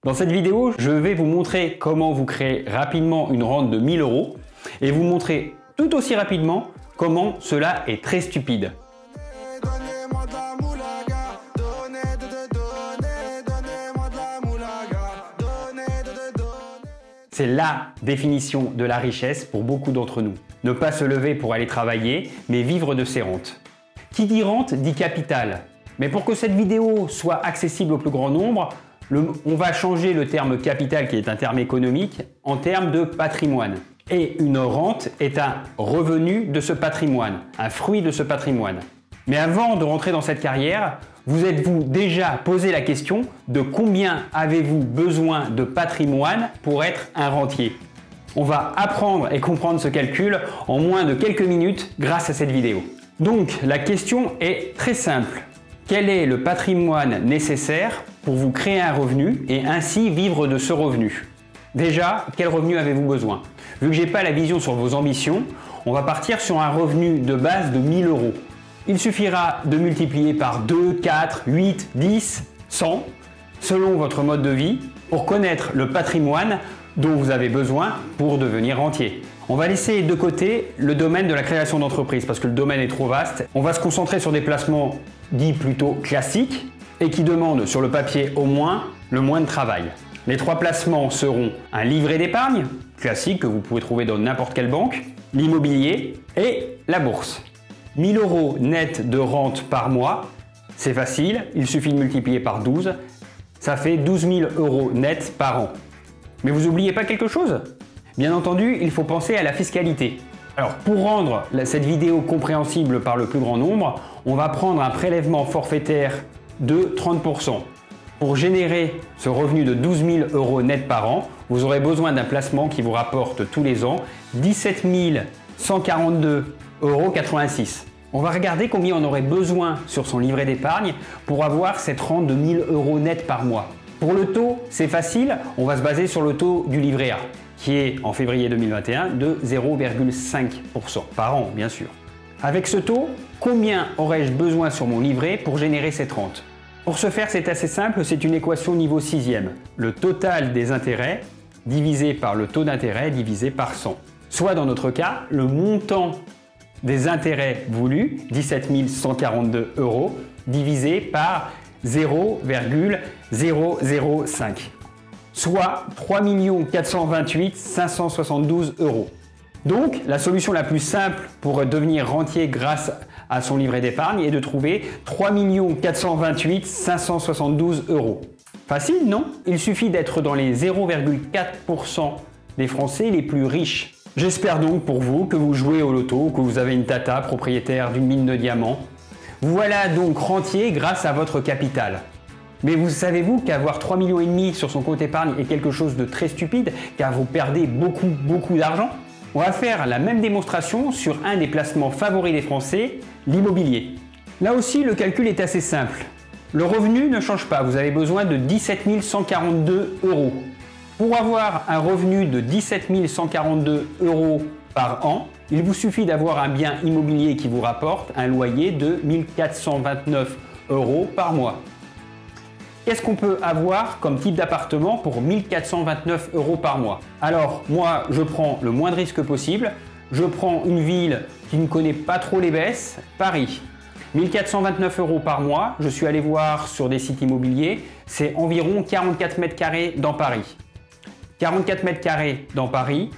Dans cette vidéo, je vais vous montrer comment vous créer rapidement une rente de 1000 € et vous montrer tout aussi rapidement comment cela est très stupide. C'est la définition de la richesse pour beaucoup d'entre nous. Ne pas se lever pour aller travailler, mais vivre de ses rentes. Qui dit rente dit capital. Mais pour que cette vidéo soit accessible au plus grand nombre, on va changer le terme capital, qui est un terme économique, en termes de patrimoine. Et une rente est un revenu de ce patrimoine, un fruit de ce patrimoine. Mais avant de rentrer dans cette carrière, vous êtes-vous déjà posé la question de combien avez-vous besoin de patrimoine pour être un rentier? On va apprendre et comprendre ce calcul en moins de quelques minutes grâce à cette vidéo. Donc la question est très simple. Quel est le patrimoine nécessaire pour vous créer un revenu et ainsi vivre de ce revenu? Déjà, quel revenu avez-vous besoin? Vu que je n'ai pas la vision sur vos ambitions, on va partir sur un revenu de base de 1000 €. Il suffira de multiplier par 2, 4, 8, 10, 100, selon votre mode de vie, pour connaître le patrimoine dont vous avez besoin pour devenir rentier. On va laisser de côté le domaine de la création d'entreprise parce que le domaine est trop vaste. On va se concentrer sur des placements dits plutôt classiques et qui demandent sur le papier au moins le moins de travail. Les trois placements seront un livret d'épargne, classique que vous pouvez trouver dans n'importe quelle banque, l'immobilier et la bourse. 1000 € net de rente par mois, c'est facile, il suffit de multiplier par 12, ça fait 12 000 € net par an. Mais vous n'oubliez pas quelque chose? Bien entendu, il faut penser à la fiscalité. Alors pour rendre cette vidéo compréhensible par le plus grand nombre, on va prendre un prélèvement forfaitaire de 30%. Pour générer ce revenu de 12 000 € net par an, vous aurez besoin d'un placement qui vous rapporte tous les ans 17 142,86 €. On va regarder combien on aurait besoin sur son livret d'épargne pour avoir cette rente de 1000 € net par mois. Pour le taux, c'est facile, on va se baser sur le taux du livret A, qui est en février 2021 de 0,5% par an, bien sûr. Avec ce taux, combien aurais-je besoin sur mon livret pour générer cette rente? Pour ce faire, c'est assez simple, c'est une équation niveau 6e. Le total des intérêts divisé par le taux d'intérêt divisé par 100. Soit dans notre cas, le montant des intérêts voulus, 17 142 €, divisé par 0,005, soit 3 428 572 €. Donc, la solution la plus simple pour devenir rentier grâce à son livret d'épargne est de trouver 3 428 572 €. Facile, non? Il suffit d'être dans les 0,4% des Français les plus riches. J'espère donc pour vous que vous jouez au loto, que vous avez une tata propriétaire d'une mine de diamants. Vous voilà donc rentier grâce à votre capital. Mais vous savez-vous qu'avoir 3,5 millions sur son compte épargne est quelque chose de très stupide car vous perdez beaucoup d'argent? On va faire la même démonstration sur un des placements favoris des Français, l'immobilier. Là aussi, le calcul est assez simple. Le revenu ne change pas, vous avez besoin de 17 142 €. Pour avoir un revenu de 17 142 € par an, il vous suffit d'avoir un bien immobilier qui vous rapporte un loyer de 1429 € par mois. Qu'est-ce qu'on peut avoir comme type d'appartement pour 1429 € par mois? Alors moi, je prends le moins de risques possible. Je prends une ville qui ne connaît pas trop les baisses, Paris. 1429 € par mois, je suis allé voir sur des sites immobiliers, c'est environ 44 mètres carrés dans Paris. 44 mètres carrés dans Paris,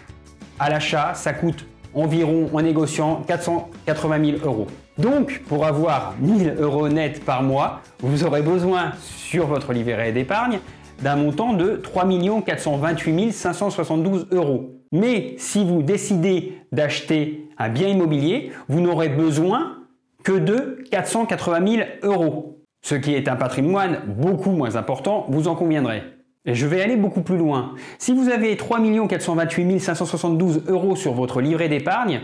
à l'achat, ça coûte environ, en négociant, 480 000 €. Donc, pour avoir 1000 € net par mois, vous aurez besoin, sur votre livret d'épargne, d'un montant de 3 428 572 €. Mais si vous décidez d'acheter un bien immobilier, vous n'aurez besoin que de 480 000 €. Ce qui est un patrimoine beaucoup moins important, vous en conviendrez. Et je vais aller beaucoup plus loin. Si vous avez 3 428 572 € sur votre livret d'épargne,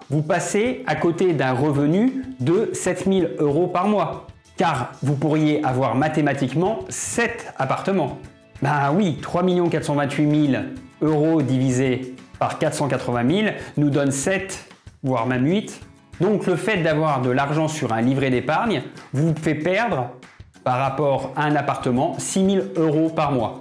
vous passez à côté d'un revenu de 7 000 € par mois. Car vous pourriez avoir mathématiquement 7 appartements. Ben oui, 3 428 000 € divisé par 480 000 nous donne 7, voire même 8. Donc le fait d'avoir de l'argent sur un livret d'épargne vous fait perdre, par rapport à un appartement, 6 000 € par mois.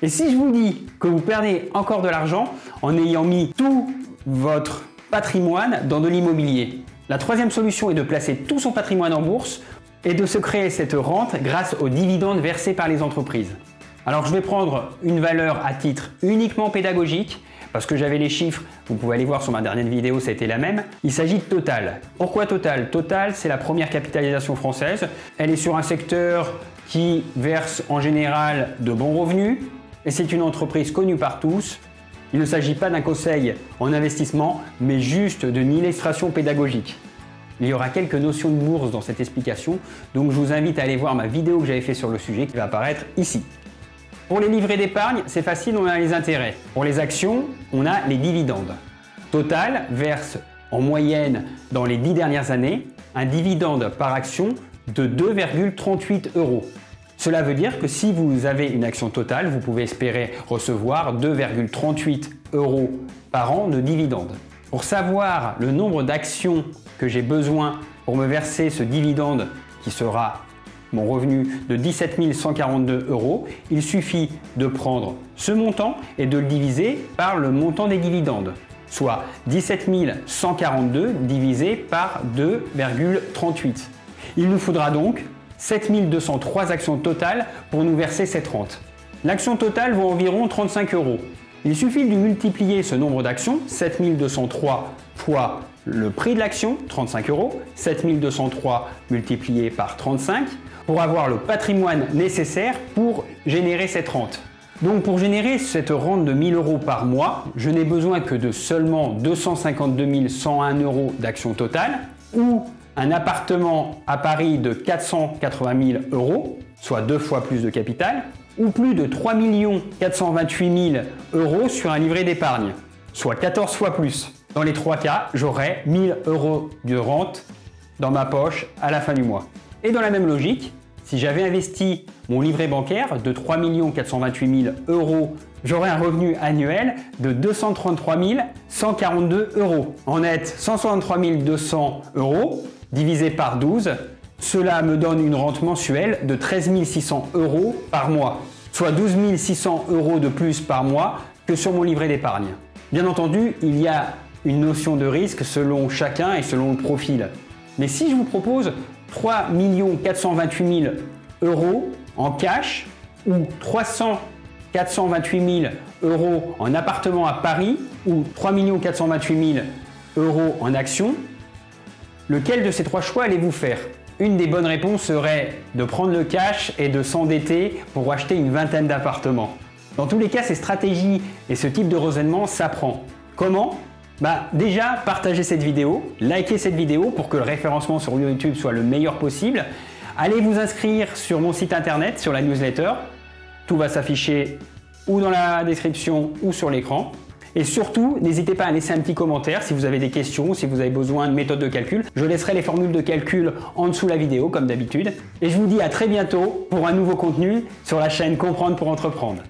Et si je vous dis que vous perdez encore de l'argent en ayant mis tout votre patrimoine dans de l'immobilier? La troisième solution est de placer tout son patrimoine en bourse et de se créer cette rente grâce aux dividendes versés par les entreprises. Alors je vais prendre une valeur à titre uniquement pédagogique parce que j'avais les chiffres, vous pouvez aller voir sur ma dernière vidéo, ça a été la même. Il s'agit de Total. Pourquoi Total? Total, c'est la première capitalisation française. Elle est sur un secteur qui verse en général de bons revenus et c'est une entreprise connue par tous. Il ne s'agit pas d'un conseil en investissement, mais juste d'une illustration pédagogique. Il y aura quelques notions de bourse dans cette explication, donc je vous invite à aller voir ma vidéo que j'avais fait sur le sujet qui va apparaître ici. Pour les livrets d'épargne, c'est facile, on a les intérêts. Pour les actions, on a les dividendes. Total verse en moyenne dans les 10 dernières années un dividende par action de 2,38 €. Cela veut dire que si vous avez une action Total, vous pouvez espérer recevoir 2,38 € par an de dividendes. Pour savoir le nombre d'actions que j'ai besoin pour me verser ce dividende qui sera mon revenu de 17 142 €, il suffit de prendre ce montant et de le diviser par le montant des dividendes, soit 17 142 divisé par 2,38. Il nous faudra donc 7 203 actions totales pour nous verser cette rente. L'action totale vaut environ 35 €. Il suffit de multiplier ce nombre d'actions, 7 203 fois le prix de l'action, 35 €, 7 203 multiplié par 35, pour avoir le patrimoine nécessaire pour générer cette rente. Donc pour générer cette rente de 1 000 € par mois, je n'ai besoin que de seulement 252 101 € d'actions totales ou un appartement à Paris de 480 000 €, soit 2 fois plus de capital, ou plus de 3 428 000 € sur un livret d'épargne, soit 14 fois plus. Dans les 3 cas, j'aurai 1 000 € de rente dans ma poche à la fin du mois. Et dans la même logique, si j'avais investi mon livret bancaire de 3 428 000 €, j'aurais un revenu annuel de 233 142 €. En net, 163 200 € divisé par 12, cela me donne une rente mensuelle de 13 600 € par mois, soit 12 600 € de plus par mois que sur mon livret d'épargne. Bien entendu, il y a une notion de risque selon chacun et selon le profil. Mais si je vous propose 3 428 000 € en cash ou 428 000 € en appartement à Paris ou 3 428 000 € en actions, lequel de ces 3 choix allez-vous faire? Une des bonnes réponses serait de prendre le cash et de s'endetter pour acheter une vingtaine d'appartements. Dans tous les cas, ces stratégies et ce type de raisonnement s'apprend. Comment? Déjà, partagez cette vidéo, likez cette vidéo pour que le référencement sur YouTube soit le meilleur possible. Allez vous inscrire sur mon site internet, sur la newsletter. Tout va s'afficher ou dans la description ou sur l'écran. Et surtout, n'hésitez pas à laisser un petit commentaire si vous avez des questions, si vous avez besoin de méthodes de calcul. Je laisserai les formules de calcul en dessous de la vidéo, comme d'habitude. Et je vous dis à très bientôt pour un nouveau contenu sur la chaîne Comprendre pour entreprendre.